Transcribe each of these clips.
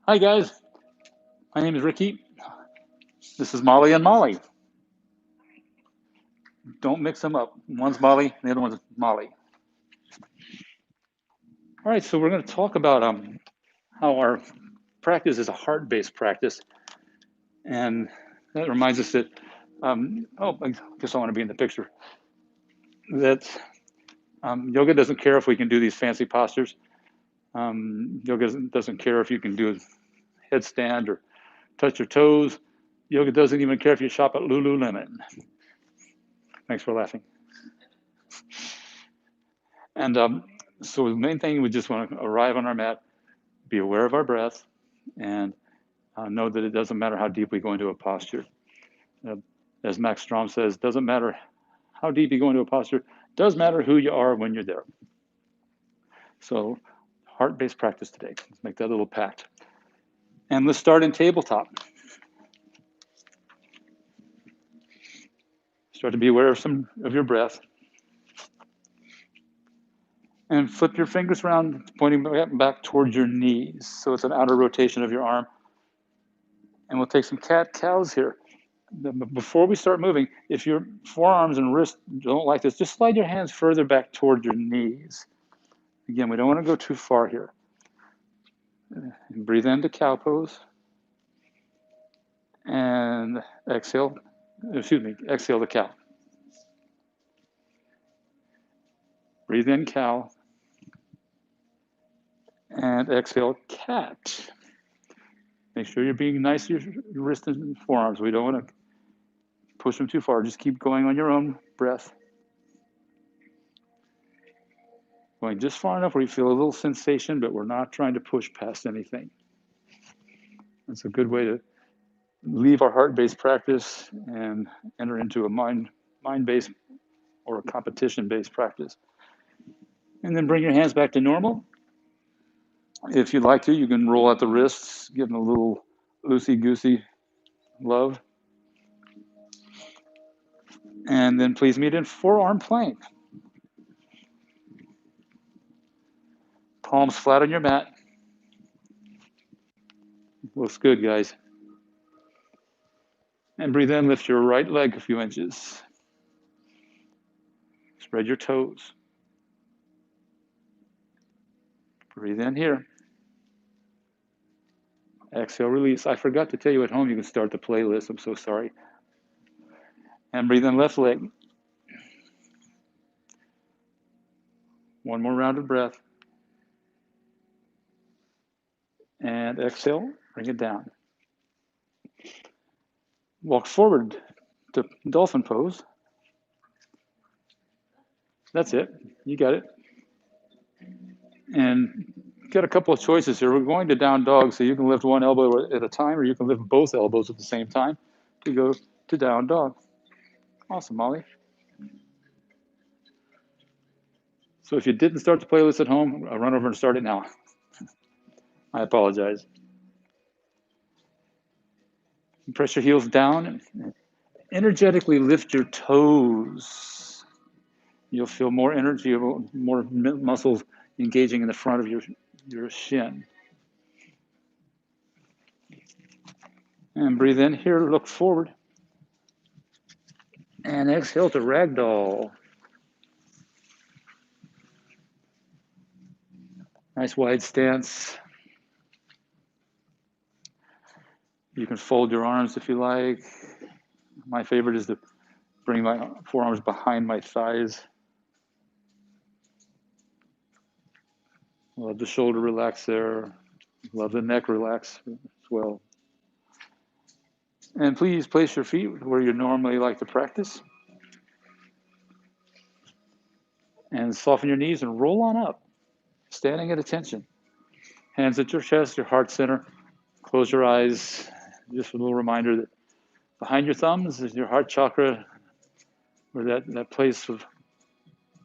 Hi guys, my name is Ricky. This is Molly and Molly. Don't mix them up. One's Molly, the other one's Molly. All right, so we're going to talk about how our practice is a heart-based practice, and that reminds us that I guess I want to be in the picture. That yoga doesn't care if we can do these fancy postures. Yoga doesn't care if you can do a headstand or touch your toes. Yoga doesn't even care if you shop at Lululemon. Thanks for laughing. And so the main thing, we just want to arrive on our mat, be aware of our breath, and know that it doesn't matter how deep we go into a posture. As Max Strom says, doesn't matter how deep you go into a posture, does matter who you are when you're there. So heart-based practice today. Let's make that a little pact. And let's start in tabletop. Start to be aware of your breath. And flip your fingers around, pointing back towards your knees. So it's an outer rotation of your arm. And we'll take some cat-cows here. Before we start moving, if your forearms and wrists don't like this, just slide your hands further back toward your knees. Again, we don't want to go too far here. And breathe into cow pose. And exhale the cow. Breathe in cow. And exhale cat. Make sure you're being nice to your wrists and forearms. We don't want to push them too far. Just keep going on your own breath. Going just far enough where you feel a little sensation, but we're not trying to push past anything. It's a good way to leave our heart-based practice and enter into a mind-based or a competition-based practice. And then bring your hands back to normal. If you'd like to, you can roll out the wrists, give them a little loosey-goosey love. And then please meet in forearm plank. Palms flat on your mat. Looks good, guys. And breathe in, lift your right leg a few inches. Spread your toes. Breathe in here. Exhale, release. I forgot to tell you at home you can start the playlist. I'm so sorry. And breathe in left leg. One more round of breath. And exhale, bring it down. Walk forward to dolphin pose. That's it. You got it. And got a couple of choices here. We're going to down dog, so you can lift one elbow at a time, or you can lift both elbows at the same time to go to down dog. Awesome, Molly. So if you didn't start the playlist at home, I'll run over and start it now. I apologize. Press your heels down and energetically lift your toes. You'll feel more energy, more muscles engaging in the front of your shin. And breathe in here, look forward. And exhale to ragdoll. Nice wide stance. You can fold your arms if you like. My favorite is to bring my forearms behind my thighs. Love the shoulder relax there. Love the neck relax as well. And please place your feet where you normally like to practice. And soften your knees and roll on up, standing at attention. Hands at your chest, your heart center. Close your eyes. Just a little reminder that behind your thumbs is your heart chakra, where that place of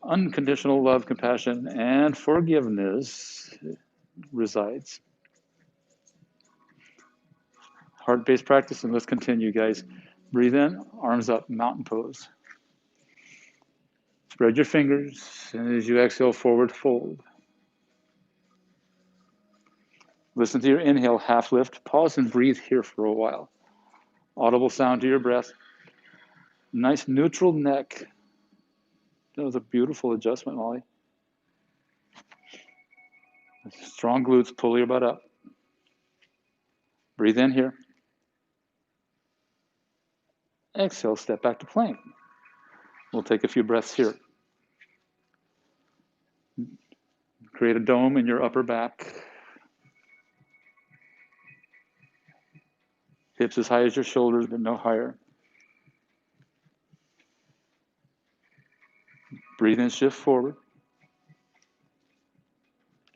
unconditional love, compassion, and forgiveness resides. Heart-based practice, and let's continue, guys. Breathe in, arms up, mountain pose. Spread your fingers, and as you exhale, forward fold. Listen to your inhale, half lift. Pause and breathe here for a while. Audible sound to your breath. Nice neutral neck. That was a beautiful adjustment, Molly. Strong glutes, pull your butt up. Breathe in here. Exhale, step back to plank. We'll take a few breaths here. Create a dome in your upper back. Hips as high as your shoulders, but no higher. Breathe in, shift forward.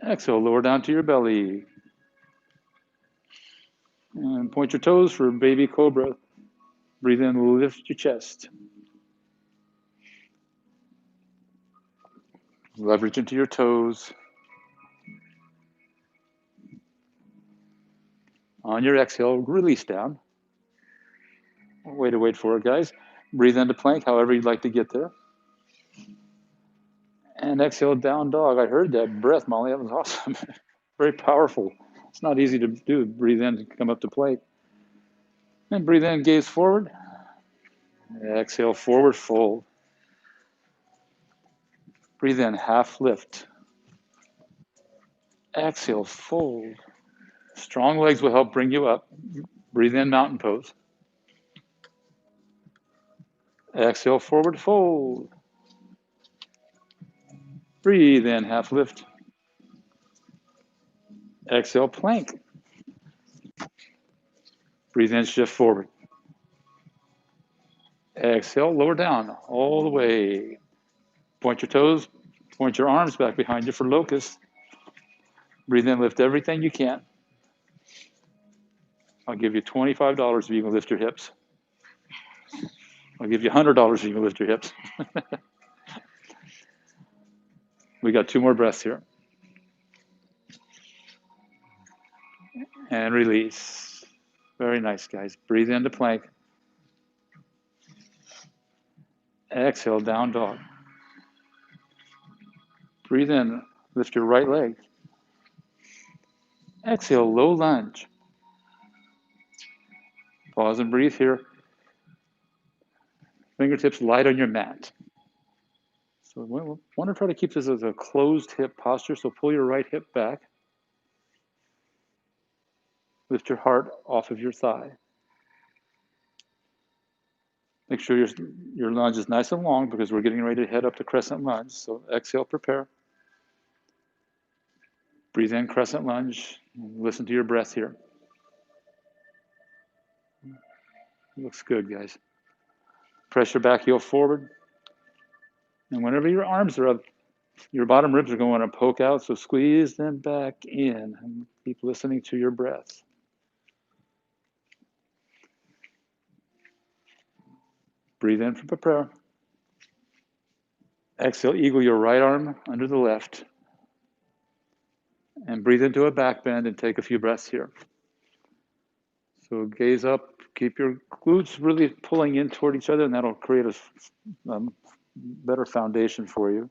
Exhale, lower down to your belly. And point your toes for baby cobra. Breathe in, lift your chest. Leverage into your toes. On your exhale, release down. Way to wait for it, guys. Breathe into plank, however you'd like to get there. And exhale, down dog. I heard that breath, Molly. That was awesome. Very powerful. It's not easy to do. Breathe in, come up to plank. And breathe in, gaze forward. Exhale, forward fold. Breathe in, half lift. Exhale, fold. Strong legs will help bring you up. Breathe in, mountain pose. Exhale, forward fold. Breathe in, half lift. Exhale, plank. Breathe in, shift forward. Exhale, lower down, all the way. Point your toes, point your arms back behind you for locust. Breathe in, lift everything you can. I'll give you $25 if you can lift your hips. I'll give you $100 if you can lift your hips. We got 2 more breaths here. And release. Very nice, guys. Breathe into plank. Exhale, down dog. Breathe in, lift your right leg. Exhale, low lunge. Pause and breathe here. Fingertips light on your mat. So we want to try to keep this as a closed hip posture, so pull your right hip back. Lift your heart off of your thigh. Make sure your lunge is nice and long because we're getting ready to head up to Crescent Lunge. So exhale, prepare. Breathe in, Crescent Lunge. Listen to your breath here. Looks good, guys. Press your back heel forward. And whenever your arms are up, your bottom ribs are going to poke out, so squeeze them back in and keep listening to your breath. Breathe in for prepare. Exhale, eagle your right arm under the left. And breathe into a back bend and take a few breaths here. So gaze up, keep your glutes really pulling in toward each other, and that'll create a better foundation for you.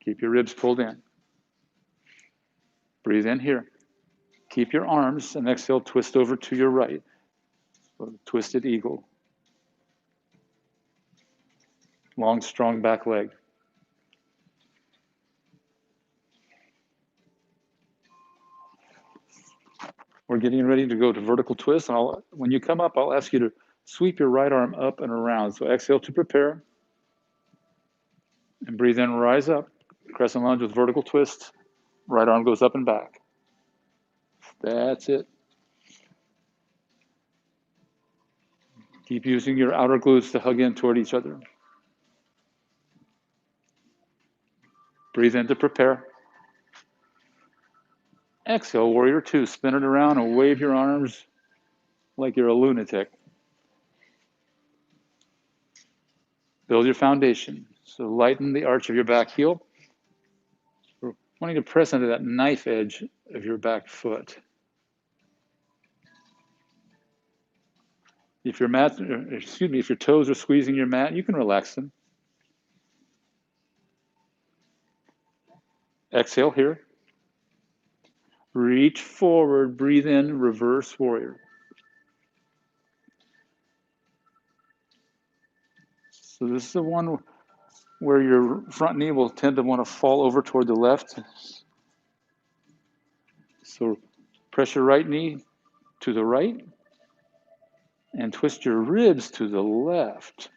Keep your ribs pulled in. Breathe in here. Keep your arms, and exhale, twist over to your right. So twisted eagle. Long, strong back leg. We're getting ready to go to vertical twist, and when you come up, I'll ask you to sweep your right arm up and around. So exhale to prepare. And breathe in, rise up. Crescent lunge with vertical twist. Right arm goes up and back. That's it. Keep using your outer glutes to hug in toward each other. Breathe in to prepare. Exhale, warrior 2. Spin it around and wave your arms like you're a lunatic. Build your foundation. So lighten the arch of your back heel. We're wanting to press into that knife edge of your back foot. If your toes are squeezing your mat, you can relax them. Exhale here. Reach forward, breathe in, reverse warrior. So this is the one where your front knee will tend to want to fall over toward the left. So press your right knee to the right and twist your ribs to the left.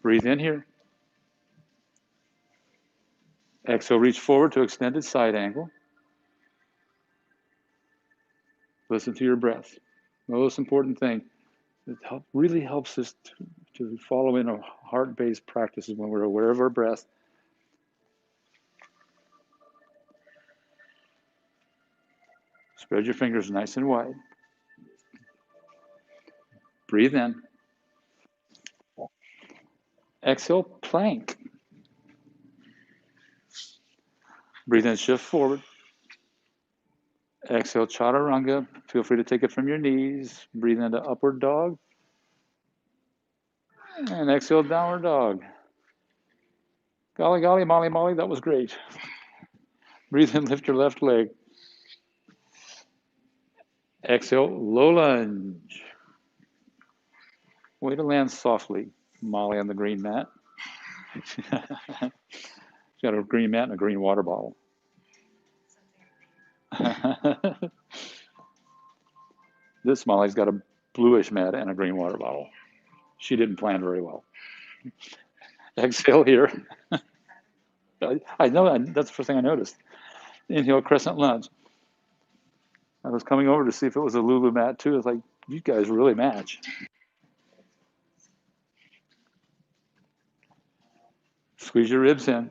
Breathe in here. Exhale, reach forward to extended side angle. Listen to your breath. Most important thing, it really helps us to follow in a heart-based practices when we're aware of our breath. Spread your fingers nice and wide. Breathe in. Exhale, plank. Breathe in, shift forward. Exhale, chaturanga. Feel free to take it from your knees. Breathe into upward dog. And exhale, downward dog. Golly, golly, molly, molly, that was great. Breathe in, lift your left leg. Exhale, low lunge. Way to land softly, Molly on the green mat. She's got a green mat and a green water bottle. This Molly's got a bluish mat and a green water bottle. She didn't plan very well. Exhale here. I know, that's the first thing I noticed. Inhale, crescent lunge. I was coming over to see if it was a Lulu mat too. It's like, you guys really match. Squeeze your ribs in.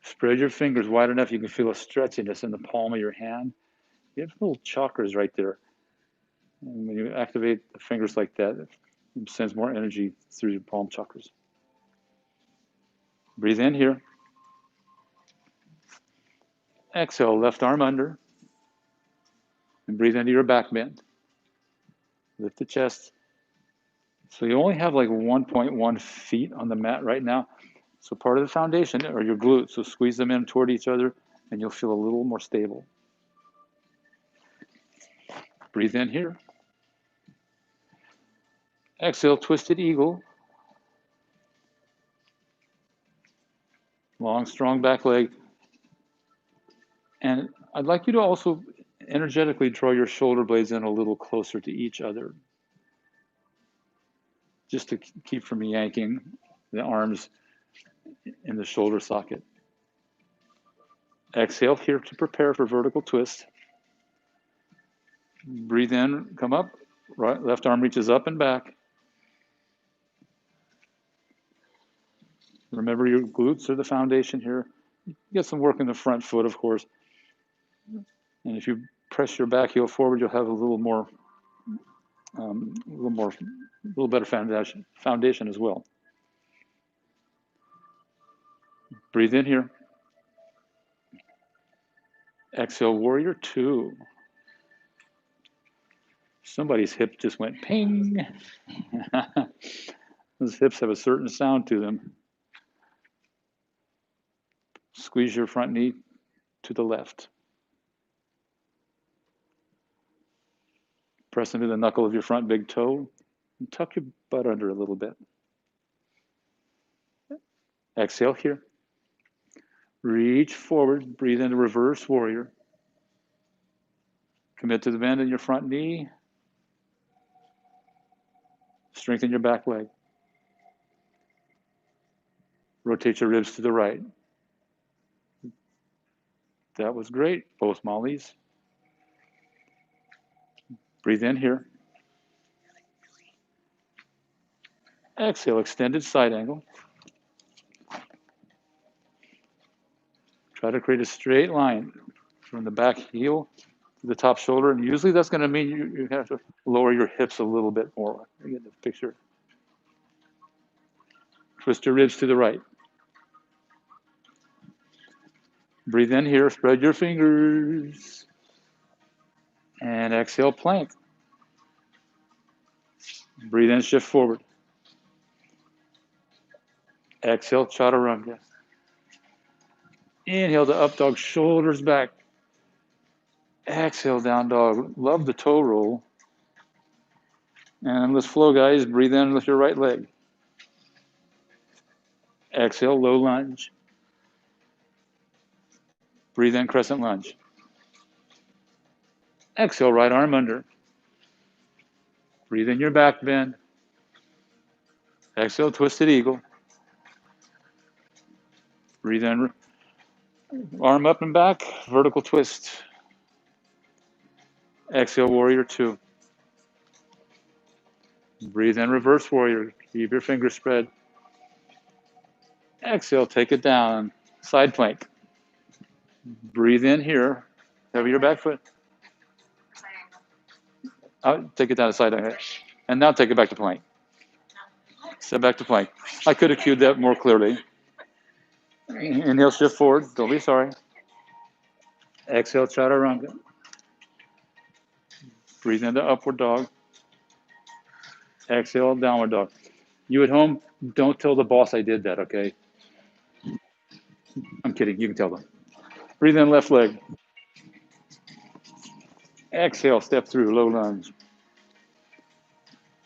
Spread your fingers wide enough you can feel a stretchiness in the palm of your hand. You have little chakras right there. And when you activate the fingers like that, it sends more energy through your palm chakras. Breathe in here. Exhale, left arm under. And breathe into your back bend. Lift the chest. So you only have like 1.1 feet on the mat right now. So part of the foundation are your glutes. So squeeze them in toward each other and you'll feel a little more stable. Breathe in here. Exhale, twisted eagle. Long, strong back leg. And I'd like you to also energetically draw your shoulder blades in a little closer to each other, just to keep from yanking the arms in the shoulder socket. Exhale here to prepare for vertical twist. Breathe in, come up, right, left arm reaches up and back. Remember your glutes are the foundation here. You get some work in the front foot, of course. And if you press your back heel forward, you'll have a little better foundation as well. Breathe in here. Exhale, warrior two. Somebody's hip just went ping. Those hips have a certain sound to them. Squeeze your front knee to the left. Press into the knuckle of your front big toe and tuck your butt under a little bit. Exhale here. Reach forward, breathe into reverse warrior. Commit to the bend in your front knee. Strengthen your back leg. Rotate your ribs to the right. That was great, both Mollies. Breathe in here. Exhale, extended side angle. Try to create a straight line from the back heel to the top shoulder. And usually that's going to mean you have to lower your hips a little bit more. You get the picture. Twist your ribs to the right. Breathe in here, spread your fingers. And exhale, plank. Breathe in, shift forward. Exhale, chaturanga. Inhale to up dog, shoulders back. Exhale, down dog. Love the toe roll. And let's flow, guys. Breathe in with your right leg. Exhale, low lunge. Breathe in, crescent lunge. Exhale, right arm under. Breathe in your back bend. Exhale, twisted eagle. Breathe in, arm up and back, vertical twist. Exhale, warrior two. Breathe in, reverse warrior. Keep your fingers spread. Exhale, take it down, side plank. Breathe in here, cover your back foot. Out, take it down to side angle. And now take it back to plank. Step back to plank. I could have cued that more clearly. Inhale, shift forward. Don't be sorry. Exhale, chaturanga. Breathe into upward dog. Exhale, downward dog. You at home, don't tell the boss I did that, okay? I'm kidding. You can tell them. Breathe in, left leg. Exhale, step through, low lunge.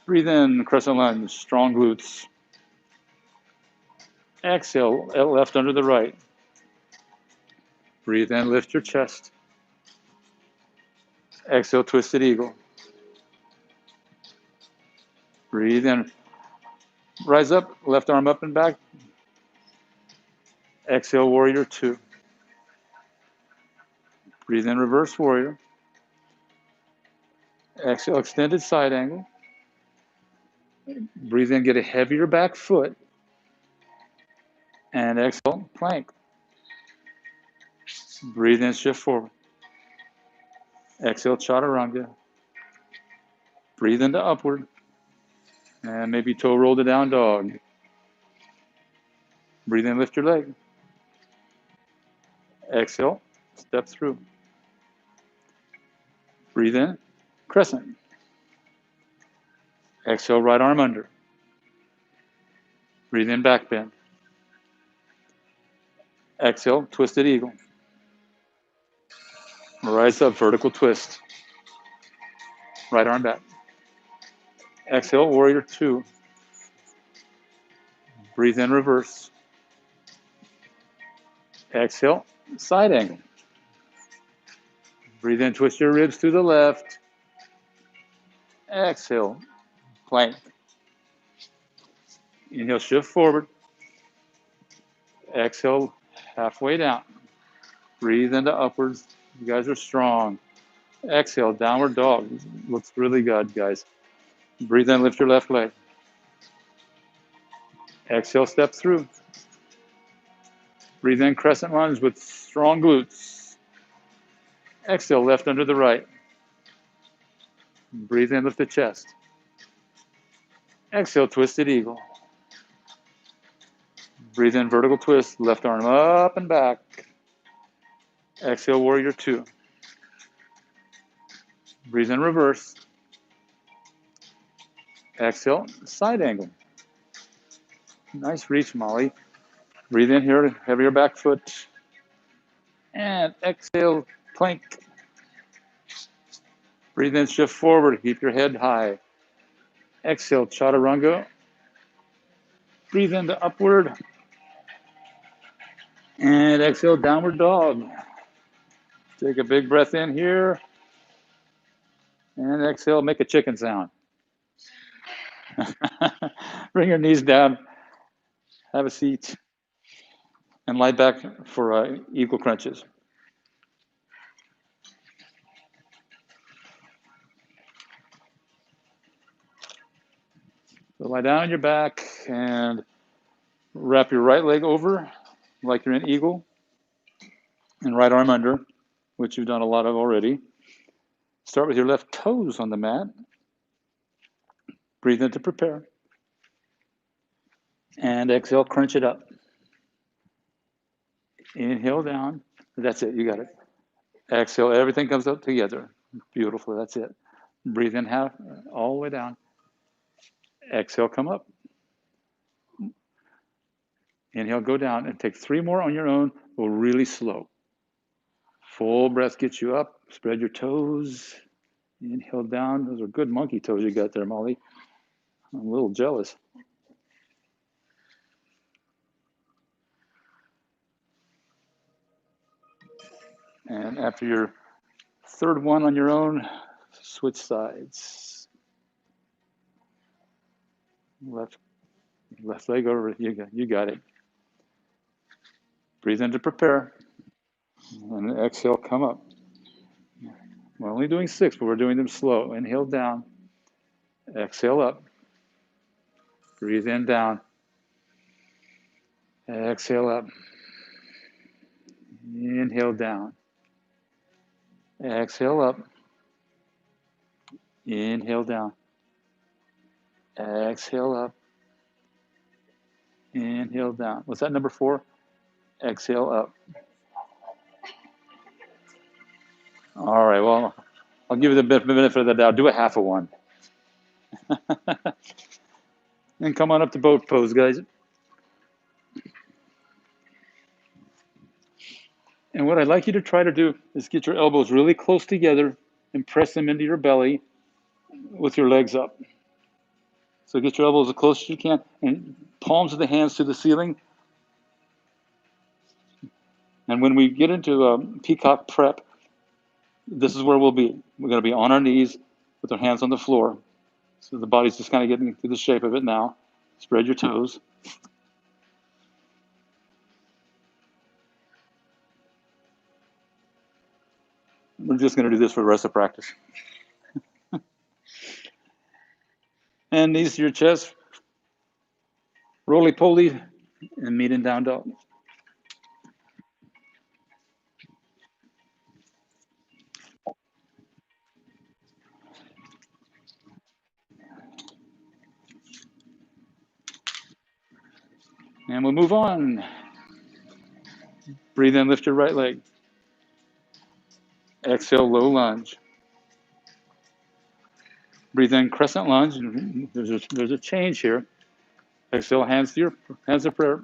Breathe in, crescent lunge, strong glutes. Exhale, left under the right. Breathe in, lift your chest. Exhale, twisted eagle. Breathe in. Rise up, left arm up and back. Exhale, warrior two. Breathe in, reverse warrior. Exhale, extended side angle. Breathe in, get a heavier back foot. And exhale, plank. Breathe in, shift forward. Exhale, chaturanga. Breathe into upward. And maybe toe roll to down dog. Breathe in, lift your leg. Exhale, step through. Breathe in, crescent. Exhale, right arm under. Breathe in, back bend. Exhale, twisted eagle. Rise up, vertical twist. Right arm back. Exhale, warrior two. Breathe in, reverse. Exhale, side angle. Breathe in, twist your ribs to the left. Exhale, plank. Inhale, shift forward. Exhale, halfway down. Breathe into upwards. You guys are strong. Exhale, downward dog. Looks really good, guys. Breathe in, lift your left leg. Exhale, step through. Breathe in, crescent lunge with strong glutes. Exhale, left under the right. Breathe in, lift the chest. Exhale, twisted eagle. Breathe in, vertical twist, left arm up and back. Exhale, warrior two. Breathe in, reverse. Exhale, side angle. Nice reach, Molly. Breathe in here, heavier back foot. And exhale, plank. Breathe in, shift forward, keep your head high. Exhale, chaturanga. Breathe into upward. And exhale, downward dog. Take a big breath in here. And exhale, make a chicken sound. Bring your knees down. Have a seat. And lie back for eagle crunches. So lie down on your back and wrap your right leg over like you're in eagle. And right arm under, which you've done a lot of already. Start with your left toes on the mat. Breathe in to prepare. And exhale, crunch it up. Inhale down. That's it, you got it. Exhale, everything comes up together. Beautiful, that's it. Breathe in half, all the way down. Exhale, come up. Inhale, go down, and take 3 more on your own. Go really slow. Full breath gets you up. Spread your toes. Inhale down. Those are good monkey toes you got there, Molly. I'm a little jealous. And after your third one on your own, switch sides. Left leg over. You got it. Breathe in to prepare. And exhale, come up. We're only doing 6, but we're doing them slow. Inhale down. Exhale up. Breathe in down. Exhale up. Inhale down. Exhale up. Inhale down. Exhale up. Inhale down. Was that number 4? Exhale up. All right, well, I'll give you the benefit of the doubt. Do a half of one. And come on up to boat pose, guys. And what I'd like you to try to do is get your elbows really close together and press them into your belly with your legs up. So get your elbows as close as you can and palms of the hands to the ceiling. And when we get into Peacock Prep, this is where we'll be. We're going to be on our knees with our hands on the floor. So the body's just kind of getting to the shape of it now. Spread your toes. We're just going to do this for the rest of practice. And knees to your chest. Roly-poly and meet in down dog. And we'll move on. Breathe in, lift your right leg. Exhale, low lunge. Breathe in, crescent lunge. There's a change here. Exhale, hands of prayer,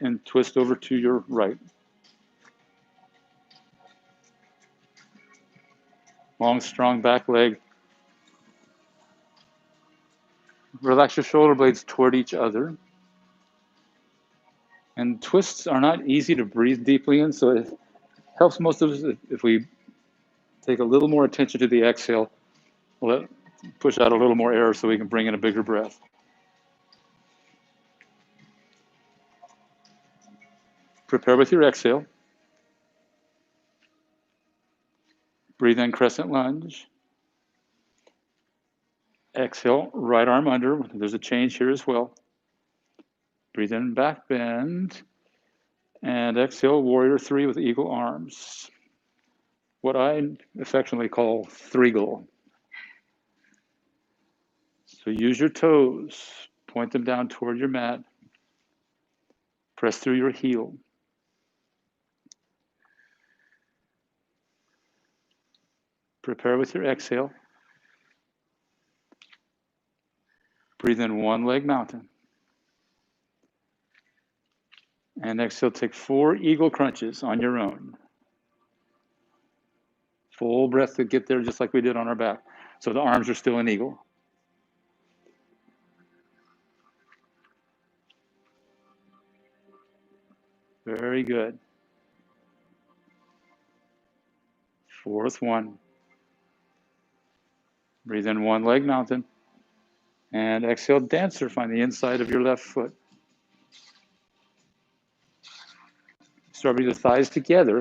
and twist over to your right. Long, strong back leg. Relax your shoulder blades toward each other. And twists are not easy to breathe deeply in, so it helps most of us if we take a little more attention to the exhale. We'll push out a little more air so we can bring in a bigger breath. Prepare with your exhale. Breathe in, crescent lunge. Exhale, right arm under. There's a change here as well. Breathe in, back bend. And exhale, warrior 3 with eagle arms. What I affectionately call threegle. So use your toes. Point them down toward your mat. Press through your heel. Prepare with your exhale. Breathe in, one leg mountain. And exhale, take 4 eagle crunches on your own. Full breath to get there, just like we did on our back. So the arms are still an eagle. Very good. 4th one. Breathe in, one leg mountain. And exhale, dancer. Find the inside of your left foot. Start with the thighs together,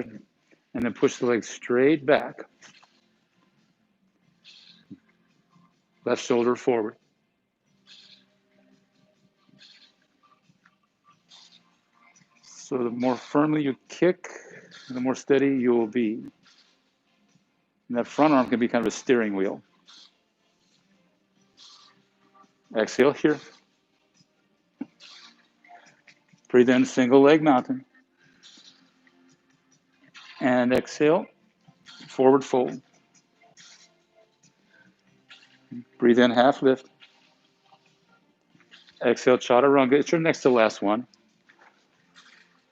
and then push the legs straight back. Left shoulder forward. So the more firmly you kick, the more steady you will be. And that front arm can be kind of a steering wheel. Exhale here. Breathe in, single leg mountain. And exhale, forward fold. Breathe in, half lift. Exhale, chaturanga. It's your next to last one.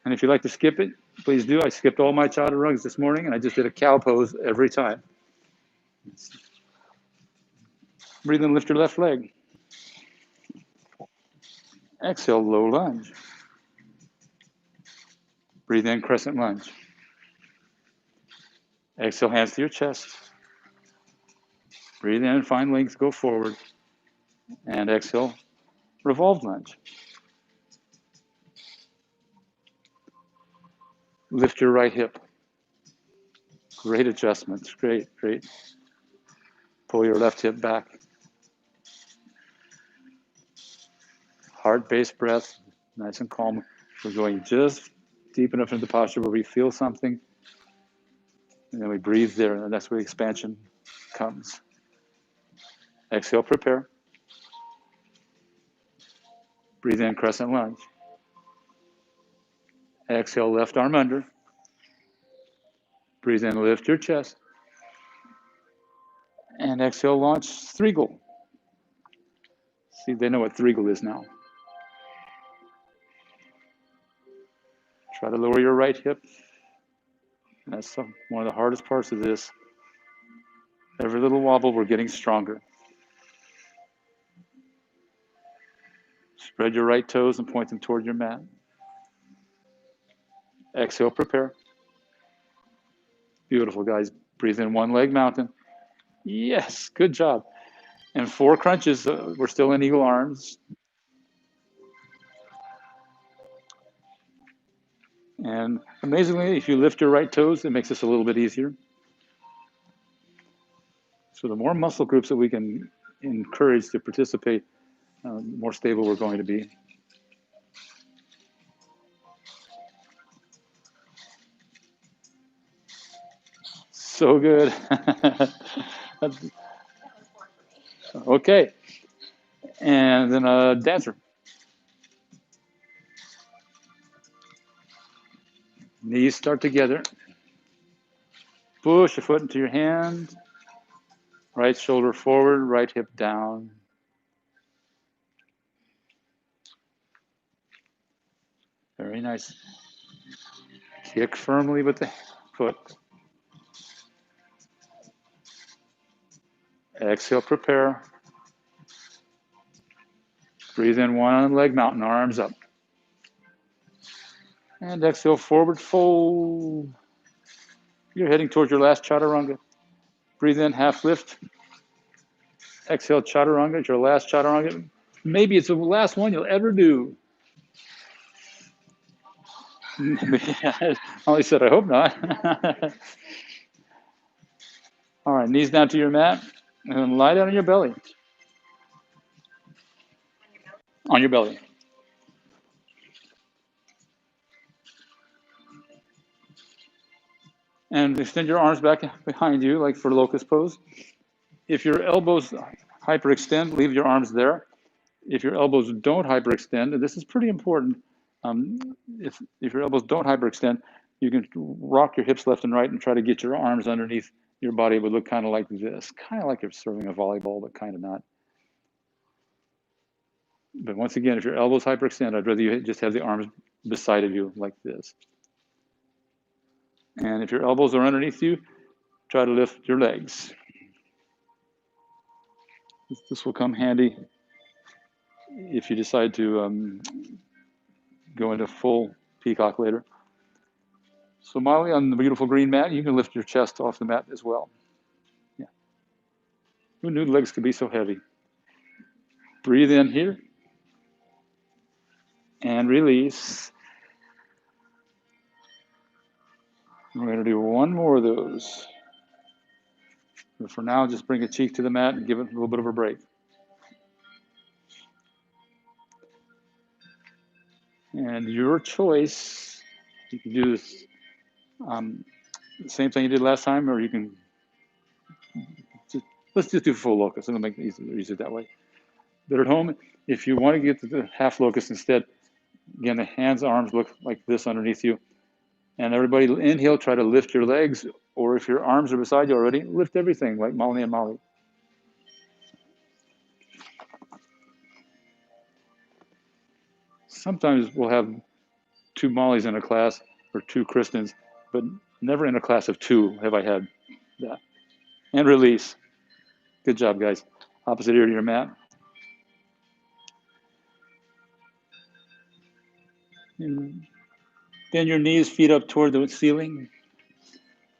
And if you'd like to skip it, please do. I skipped all my chaturangas this morning, and I just did a cow pose every time. Breathe in, lift your left leg. Exhale, low lunge. Breathe in, crescent lunge. Exhale, hands to your chest. Breathe in, find length, go forward. And exhale, revolved lunge. Lift your right hip. Great adjustments, great, great. Pull your left hip back. Heart-based breath, nice and calm. We're going just deep enough into the posture where we feel something, and then we breathe there, and that's where the expansion comes. Exhale, prepare. Breathe in, crescent lunge. Exhale, left arm under. Breathe in, lift your chest. And exhale, launch threegle. See, they know what threegle is now. Try to lower your right hip. That's one of the hardest parts of this. Every little wobble, we're getting stronger. Spread your right toes and point them toward your mat. Exhale, prepare. Beautiful, guys. Breathe in, one leg mountain. Yes, good job. And 4 crunches. We're still in eagle arms. And amazingly, if you lift your right toes, it makes this a little bit easier. So the more muscle groups that we can encourage to participate, the more stable we're going to be. So good. Okay. And then a dancer. Knees start together. Push a foot into your hand. Right shoulder forward, right hip down. Very nice. Kick firmly with the foot. Exhale, prepare. Breathe in, one leg mountain, arms up. And exhale, forward fold. You're heading towards your last chaturanga. Breathe in, half lift. Exhale, chaturanga. It's your last chaturanga. Maybe it's the last one you'll ever do. Ollie said, I hope not. All right, knees down to your mat, and then lie down on your belly. On your belly. And extend your arms back behind you, like for locust pose. If your elbows hyperextend, leave your arms there. If your elbows don't hyperextend, and this is pretty important, if your elbows don't hyperextend, you can rock your hips left and right and try to get your arms underneath your body. It would look kind of like this, kind of like you're serving a volleyball, but kind of not. But once again, if your elbows hyperextend, I'd rather you just have the arms beside of you like this. And if your elbows are underneath you, try to lift your legs. This will come handy if you decide to go into full peacock later. So Molly, on the beautiful green mat, you can lift your chest off the mat as well. Yeah. Who knew legs could be so heavy? Breathe in here. And release. We're going to do one more of those. But for now, just bring a cheek to the mat and give it a little bit of a break. And your choice, you can do this the same thing you did last time, or you can let's just do full locust. It'll make it easier that way. But at home, if you want to get the half locust instead, again, the hands, arms look like this underneath you. And everybody inhale, try to lift your legs, or if your arms are beside you already, lift everything like Molly and Molly. Sometimes we'll have 2 Mollys in a class or 2 Kristens, but never in a class of 2 have I had that. And release. Good job, guys. Opposite ear to your mat. And bend your knees, feet up toward the ceiling.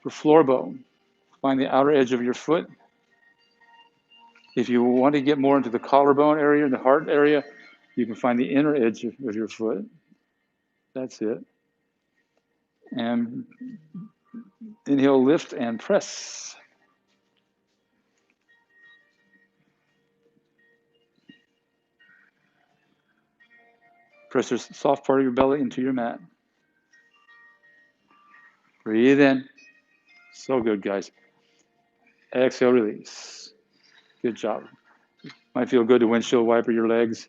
For floor bow, find the outer edge of your foot. If you want to get more into the collarbone area, the heart area, you can find the inner edge of your foot. That's it. And inhale, lift, and press. Press the soft part of your belly into your mat. Breathe in. So good, guys. Exhale, release. Good job. Might feel good to windshield wiper your legs.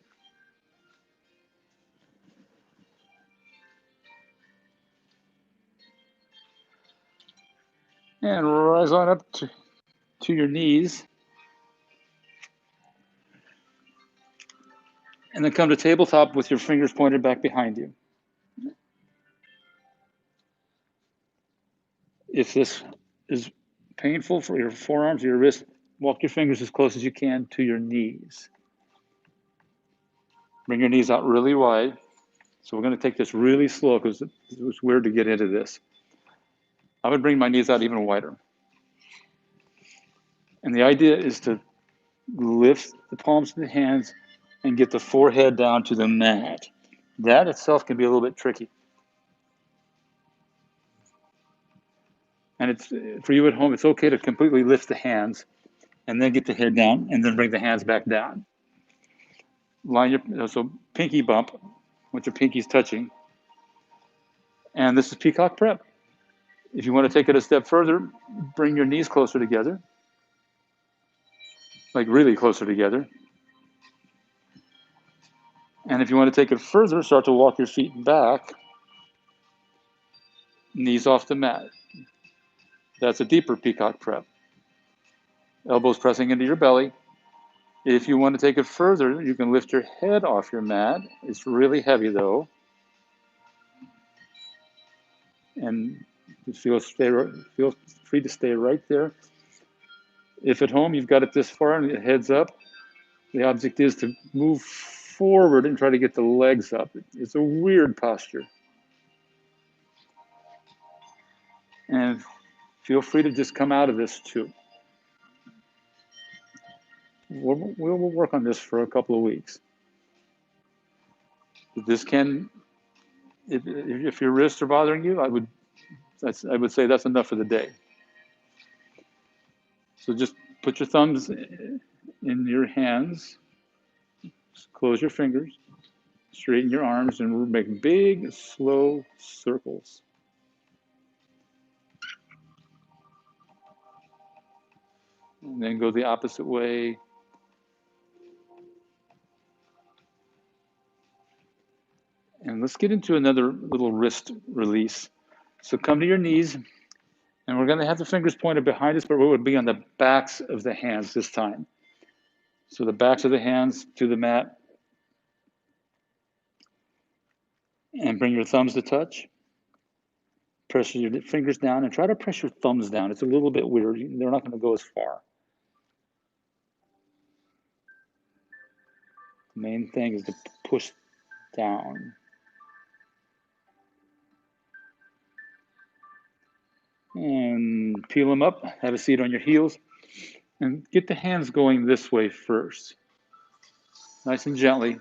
And rise on up to your knees. And then come to tabletop with your fingers pointed back behind you. If this is painful for your forearms or your wrists, walk your fingers as close as you can to your knees. Bring your knees out really wide. So we're going to take this really slow because it was weird to get into this. I would bring my knees out even wider. And the idea is to lift the palms of the hands and get the forehead down to the mat. That itself can be a little bit tricky. And it's for you at home, it's okay to completely lift the hands and then get the head down and then bring the hands back down. Line your, so pinky bump, with your pinkies touching. And this is Peacock Prep. If you want to take it a step further, bring your knees closer together, like really closer together. And if you want to take it further, start to walk your feet back, knees off the mat. That's a deeper Peacock Prep. Elbows pressing into your belly. If you want to take it further, you can lift your head off your mat. It's really heavy though. And feel free to stay right there. If at home you've got it this far and the head's up, the object is to move forward and try to get the legs up. It's a weird posture. And feel free to just come out of this too. We'll work on this for a couple of weeks. This can, if your wrists are bothering you, I would say that's enough for the day. So just put your thumbs in your hands, close your fingers, straighten your arms, and we're making big, slow circles. And then go the opposite way. And let's get into another little wrist release. So come to your knees, and we're going to have the fingers pointed behind us, but we would be on the backs of the hands this time. So the backs of the hands to the mat. And bring your thumbs to touch. Press your fingers down and try to press your thumbs down. It's a little bit weird. They're not going to go as far. The main thing is to push down. And peel them up. Have a seat on your heels. And get the hands going this way first. Nice and gently.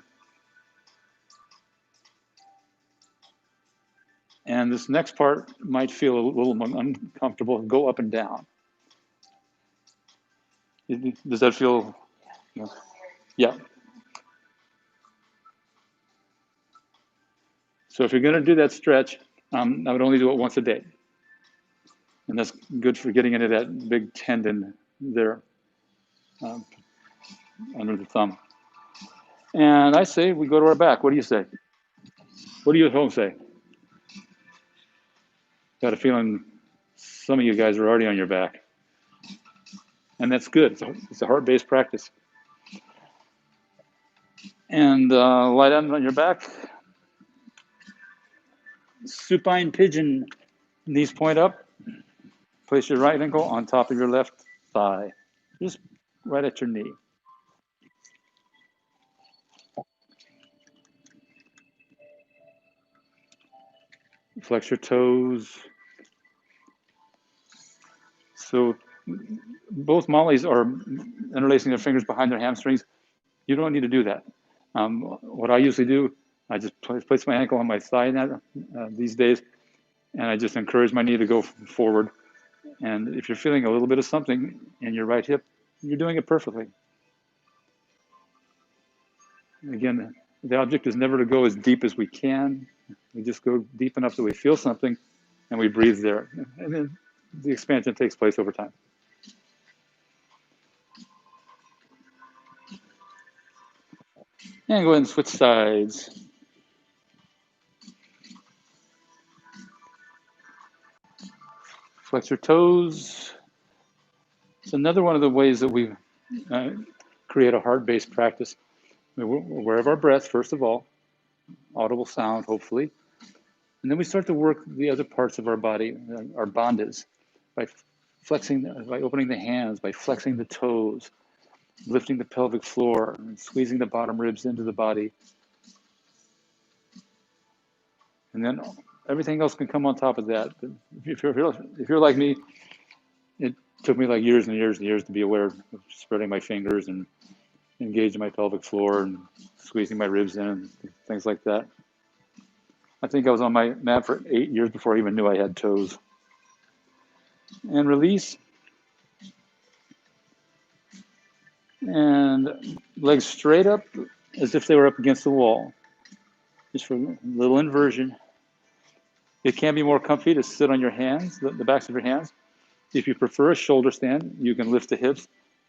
And this next part might feel a little uncomfortable. Go up and down. Does that feel? Yeah. So if you're going to do that stretch, I would only do it once a day. And that's good for getting into that big tendon there under the thumb. And I say we go to our back. What do you say? What do you at home say? Got a feeling some of you guys are already on your back. And that's good. It's a heart-based practice. And lie down on your back. supine pigeon, knees point up. Place your right ankle on top of your left thigh, just right at your knee. Flex your toes. So both Mollies are interlacing their fingers behind their hamstrings. You don't need to do that. What I usually do, I just place my ankle on my thigh now, these days, and I just encourage my knee to go forward. And if you're feeling a little bit of something in your right hip, you're doing it perfectly. Again, the object is never to go as deep as we can. We just go deep enough that we feel something and we breathe there. And then the expansion takes place over time. And go ahead and switch sides. Flex your toes. It's another one of the ways that we create a heart-based practice. We're aware of our breath, first of all, audible sound, hopefully. And then we start to work the other parts of our body, our bandhas, by flexing, by opening the hands, by flexing the toes, lifting the pelvic floor, and squeezing the bottom ribs into the body. And then everything else can come on top of that. But if you're like me, it took me like years and years and years to be aware of spreading my fingers and engaging my pelvic floor and squeezing my ribs in and things like that. I think I was on my mat for 8 years before I even knew I had toes. And release. And legs straight up as if they were up against the wall. Just for a little inversion. It can be more comfy to sit on your hands, the backs of your hands. If you prefer a shoulder stand, you can lift the hips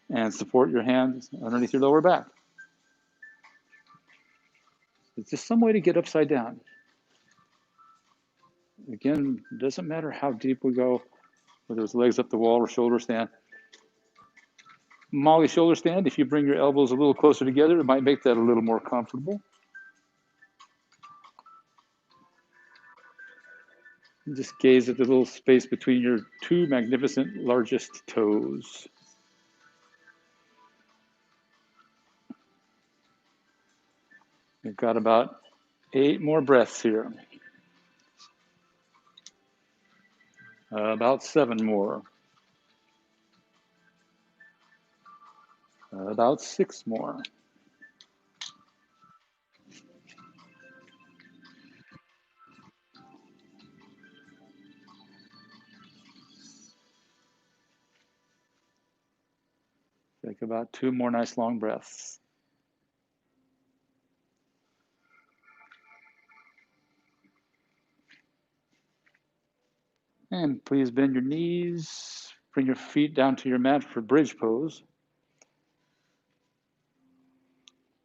and support your hands underneath your lower back. It's just some way to get upside down. Again, it doesn't matter how deep we go, whether it's legs up the wall or shoulder stand. Molly shoulder stand, if you bring your elbows a little closer together, it might make that a little more comfortable. And just gaze at the little space between your two magnificent largest toes. We've got about 8 more breaths here. About 7 more. About 6 more. Take about 2 more nice long breaths. And please bend your knees. Bring your feet down to your mat for bridge pose.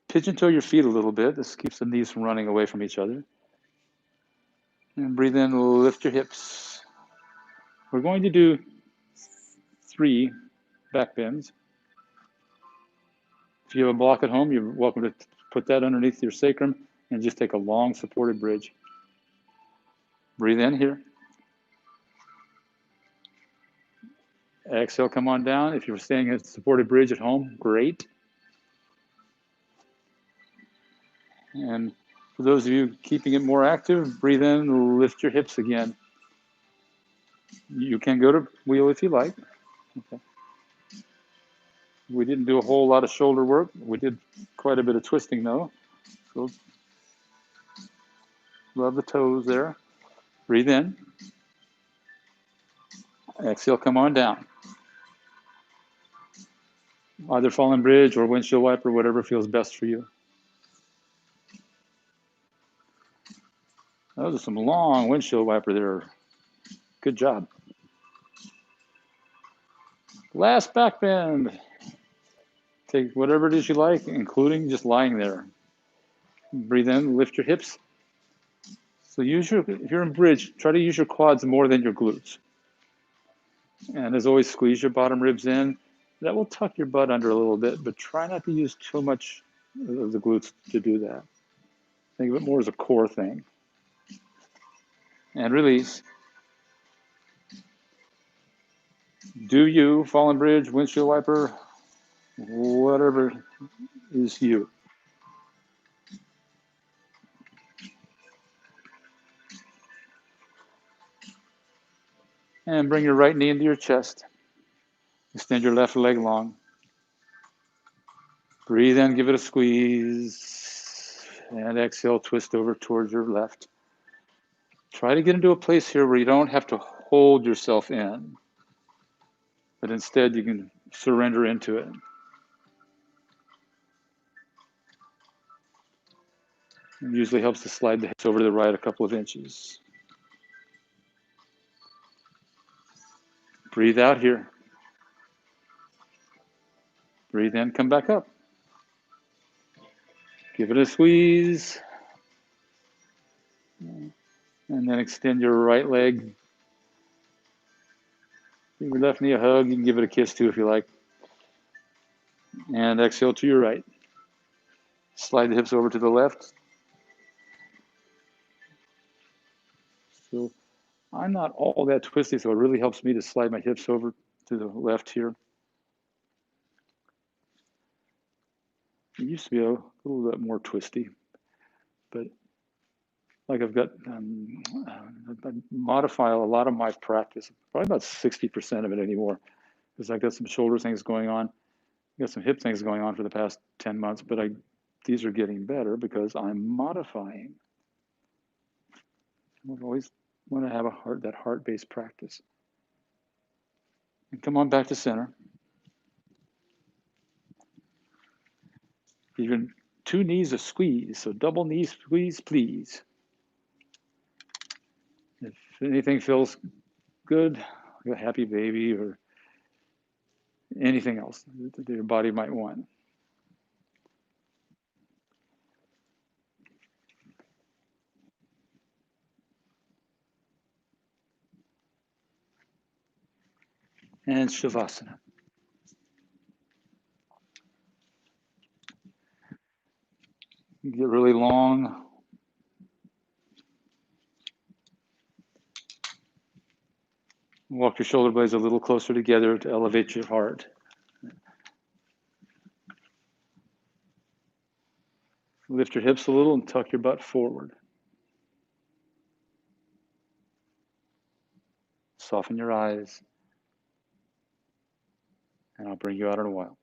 Pigeon toe your feet a little bit. This keeps the knees from running away from each other. And breathe in, lift your hips. We're going to do 3 back bends. If you have a block at home, you're welcome to put that underneath your sacrum and just take a long supported bridge. Breathe in here. Exhale, come on down. If you're staying at supported bridge at home, great. And for those of you keeping it more active, breathe in, lift your hips again. You can go to wheel if you like. Okay. We didn't do a whole lot of shoulder work. We did quite a bit of twisting though. So love the toes there. Breathe in. Exhale, come on down. Either fallen bridge or windshield wiper, whatever feels best for you. Those are some long windshield wiper there. Good job. Last back bend. Take whatever it is you like, including just lying there. Breathe in, lift your hips. So if you're in bridge, try to use your quads more than your glutes. And as always, squeeze your bottom ribs in. That will tuck your butt under a little bit, but try not to use too much of the glutes to do that. Think of it more as a core thing. and release. Do you, fallen bridge, windshield wiper, whatever is you. And bring your right knee into your chest. Extend your left leg long. Breathe in, give it a squeeze. And exhale, twist over towards your left. Try to get into a place here where you don't have to hold yourself in, but instead you can surrender into it. It usually helps to slide the hips over to the right a couple of inches. Breathe out here. Breathe in, come back up. Give it a squeeze. And then extend your right leg. Give your left knee a hug. You can give it a kiss too if you like. And exhale to your right. Slide the hips over to the left. So I'm not all that twisty, so it really helps me to slide my hips over to the left here. It used to be a little bit more twisty, but like I've got, I modify a lot of my practice, probably about 60% of it anymore, because I've got some shoulder things going on, I've got some hip things going on for the past 10 months, but these are getting better because I'm modifying. I always want to have that heart-based practice. And come on back to center. Even 2 knees a squeeze, so double knee squeeze, please. If anything feels good, like a happy baby or anything else that your body might want. And Savasana. You get really long. Walk your shoulder blades a little closer together to elevate your heart. Lift your hips a little and tuck your butt forward. Soften your eyes. And I'll bring you out in a while.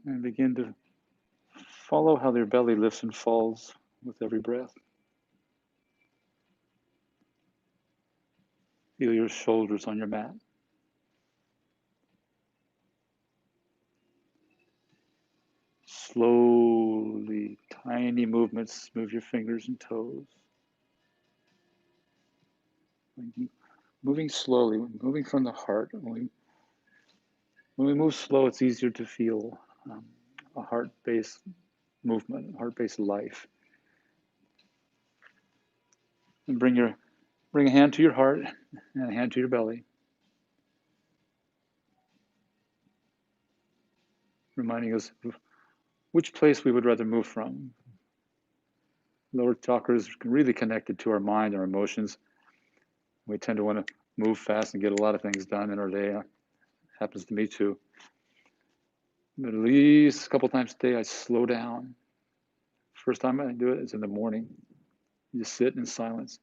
And begin to follow how your belly lifts and falls with every breath. Feel your shoulders on your mat. Slowly, tiny movements, move your fingers and toes. Moving slowly, moving from the heart. When we move slow, it's easier to feel a heart-based movement, heart-based life. And bring a hand to your heart and a hand to your belly. Reminding us of which place we would rather move from. Lower chakras are really connected to our mind, our emotions. We tend to want to move fast and get a lot of things done in our day. Happens to me too. But at least a couple times a day, I slow down. First time I do it is in the morning. You just sit in silence.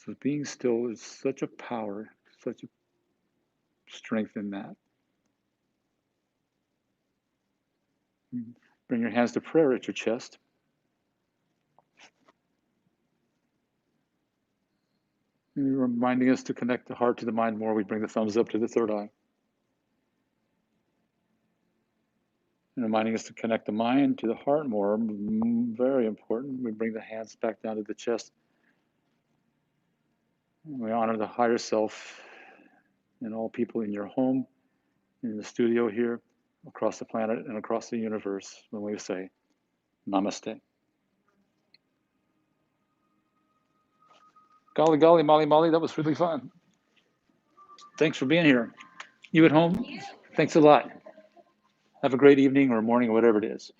So being still is such a power, such a strength in that. Bring your hands to prayer at your chest. And reminding us to connect the heart to the mind more, we bring the thumbs up to the third eye. And reminding us to connect the mind to the heart more, very important. We bring the hands back down to the chest. We honor the higher self and all people in your home, in the studio here, across the planet, and across the universe when we say namaste. Golly, golly, molly, molly, that was really fun. Thanks for being here. You at home, thanks a lot. Have a great evening or morning or whatever it is.